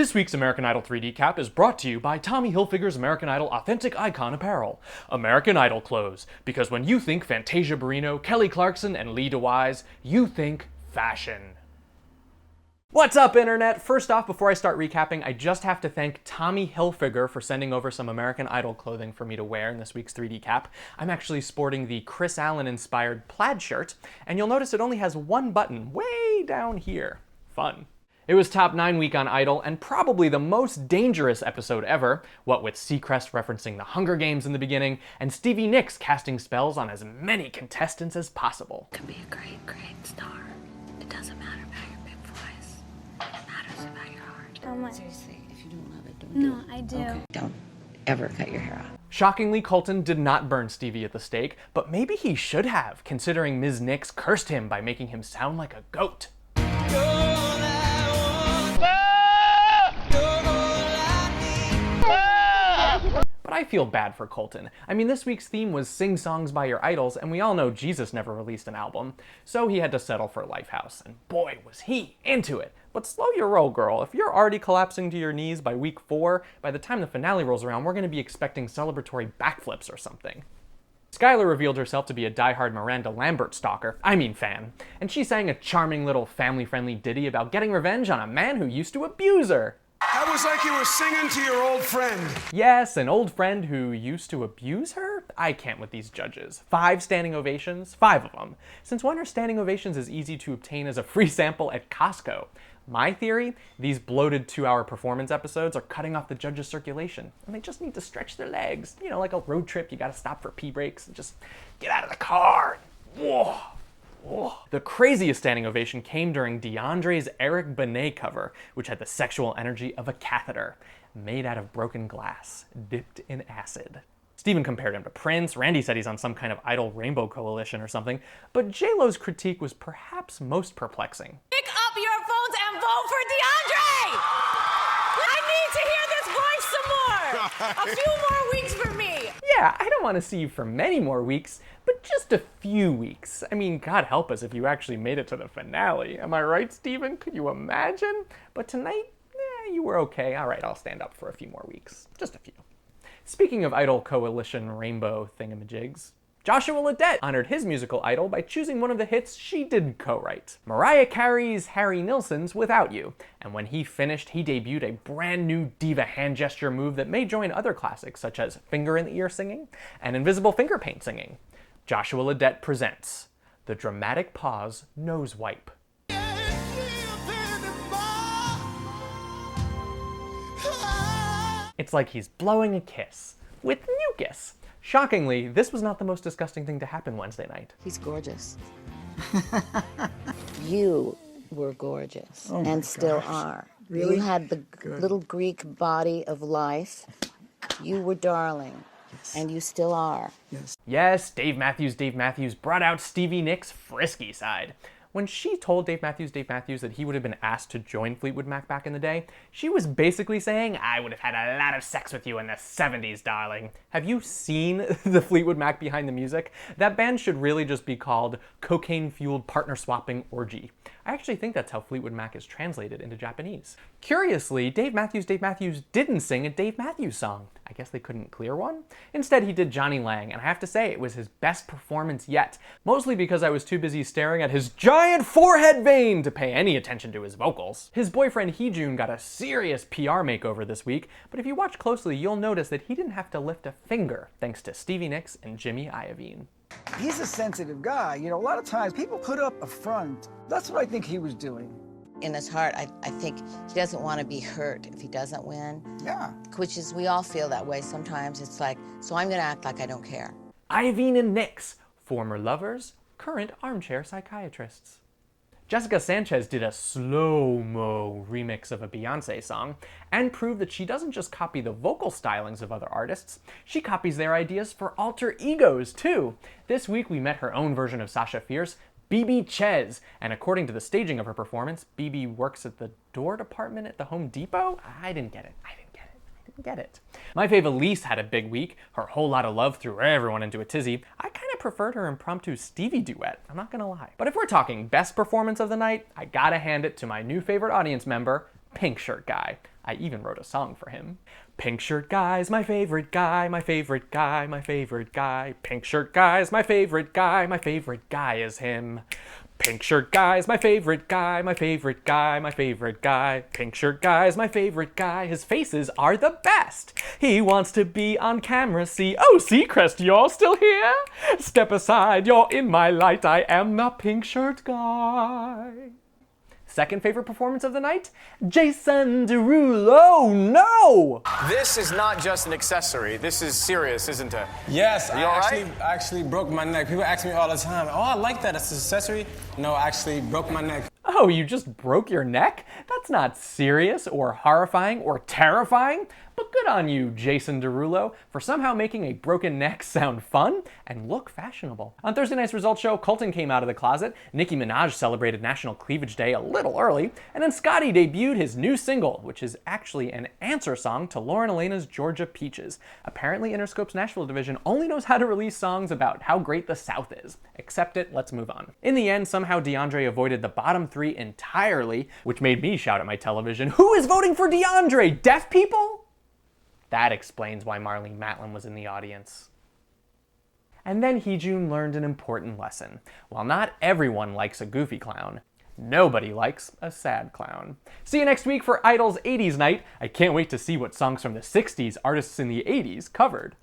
This week's American Idol 3D Cap is brought to you by Tommy Hilfiger's American Idol Authentic Icon Apparel. American Idol clothes, because when you think Fantasia Barrino, Kelly Clarkson, and Lee DeWyze, you think fashion. What's up, Internet? First off, before I start recapping, I just have to thank Tommy Hilfiger for sending over some American Idol clothing for me to wear in this week's 3D Cap. I'm actually sporting the Chris Allen-inspired plaid shirt, and you'll notice it only has one button way down here. Fun. It was top 9 week on Idol, and probably the most dangerous episode ever, what with Seacrest referencing the Hunger Games in the beginning, and Stevie Nicks casting spells on as many contestants as possible. You can be a great, great star. It doesn't matter about your big voice. It matters about your heart. Oh my. Seriously, if you don't love it, don't do it. No, I do. Okay. Don't ever cut your hair off. Shockingly, Colton did not burn Stevie at the stake, but maybe he should have, considering Ms. Nicks cursed him by making him sound like a goat. But I feel bad for Colton. I mean, this week's theme was Sing Songs by Your Idols, and we all know Jesus never released an album, so he had to settle for Lifehouse, and boy, was he into it. But slow your roll, girl. If you're already collapsing to your knees by week 4, by the time the finale rolls around, we're going to be expecting celebratory backflips or something. Skylar revealed herself to be a diehard Miranda Lambert stalker, fan, and she sang a charming little family-friendly ditty about getting revenge on a man who used to abuse her. That was like you were singing to your old friend. Yes, an old friend who used to abuse her? I can't with these judges. 5 standing ovations? 5 of them. Since when are standing ovations as easy to obtain as a free sample at Costco? My theory, these bloated 2-hour performance episodes are cutting off the judges' circulation, and they just need to stretch their legs. You know, like a road trip, you gotta stop for pee breaks and just get out of the car. Whoa. Whoa. The craziest standing ovation came during DeAndre's Eric Benet cover, which had the sexual energy of a catheter, made out of broken glass, dipped in acid. Steven compared him to Prince, Randy said he's on some kind of Idol Rainbow Coalition or something, but J-Lo's critique was perhaps most perplexing. Pick up your phones and vote for DeAndre! I need to hear this voice some more! A few more weeks for me! Yeah, I don't want to see you for many more weeks, but just a few weeks. I mean, God help us if you actually made it to the finale. Am I right, Steven? Could you imagine? But tonight, you were okay. All right, I'll stand up for a few more weeks. Just a few. Speaking of Idol Coalition Rainbow thingamajigs, Joshua Ledet honored his musical idol by choosing one of the hits she didn't co-write, Mariah Carey's Harry Nilsson's Without You, and when he finished, he debuted a brand new diva hand gesture move that may join other classics such as finger in the ear singing and invisible finger paint singing. Joshua Ledet presents the dramatic pause nose wipe. It's like he's blowing a kiss with mucus. Shockingly, this was not the most disgusting thing to happen Wednesday night. He's gorgeous. You were gorgeous and still are. Really? You had the Good. little Greek body of life. You were darling. And you still are. Yes, Dave Matthews brought out Stevie Nicks' frisky side. When she told Dave Matthews that he would have been asked to join Fleetwood Mac back in the day, she was basically saying, I would have had a lot of sex with you in the 70s, darling. Have you seen the Fleetwood Mac behind the music? That band should really just be called Cocaine-Fueled Partner-Swapping Orgy. I actually think that's how Fleetwood Mac is translated into Japanese. Curiously, Dave Matthews didn't sing a Dave Matthews song. I guess they couldn't clear one? Instead, he did Johnny Lang, and I have to say, it was his best performance yet. Mostly because I was too busy staring at his giant forehead vein to pay any attention to his vocals. His boyfriend Heejun got a serious PR makeover this week, but if you watch closely, you'll notice that he didn't have to lift a finger thanks to Stevie Nicks and Jimmy Iovine. He's a sensitive guy. You know, a lot of times people put up a front. That's what I think he was doing. In his heart, I think he doesn't want to be hurt if he doesn't win. Yeah. Which is, we all feel that way sometimes. It's like, so I'm going to act like I don't care. Iovine and Nicks, former lovers, current armchair psychiatrists. Jessica Sanchez did a slow-mo remix of a Beyoncé song and proved that she doesn't just copy the vocal stylings of other artists, she copies their ideas for alter egos too. This week we met her own version of Sasha Fierce, BB Chez, and according to the staging of her performance, BB works at the door department at the Home Depot? I didn't get it. Get it. My fave Elise had a big week. Her Whole Lot of Love threw everyone into a tizzy. I kind of preferred her impromptu Stevie duet, I'm not gonna lie. But if we're talking best performance of the night, I gotta hand it to my new favorite audience member, Pink Shirt Guy. I even wrote a song for him. Pink Shirt Guy's my favorite guy, my favorite guy, my favorite guy. Pink Shirt Guy's my favorite guy, my favorite guy is him. Pink Shirt Guy's my favorite guy, my favorite guy, my favorite guy. Pink Shirt Guy's my favorite guy, his faces are the best. He wants to be on camera, see, oh, Seacrest, you're still here? Step aside, you're in my light, I am the Pink Shirt Guy. Second favorite performance of the night? Jason Derulo, no! This is not just an accessory. This is serious, isn't it? Yes, You all right? I actually broke my neck. People ask me all the time, oh, I like that, it's an accessory. No, I actually broke my neck. Oh, you just broke your neck? That's not serious or horrifying or terrifying. But good on you, Jason Derulo, for somehow making a broken neck sound fun and look fashionable. On Thursday night's results show, Colton came out of the closet, Nicki Minaj celebrated National Cleavage Day a little early, and then Scotty debuted his new single, which is actually an answer song to Lauren Elena's Georgia Peaches. Apparently, Interscope's Nashville division only knows how to release songs about how great the South is. Accept it, let's move on. In the end, somehow DeAndre avoided the bottom three entirely, which made me shout at my television, "Who is voting for DeAndre? Deaf people?" That explains why Marlene Matlin was in the audience. And then Heejun learned an important lesson. While not everyone likes a goofy clown, nobody likes a sad clown. See you next week for Idol's 80s night. I can't wait to see what songs from the 60s artists in the 80s covered.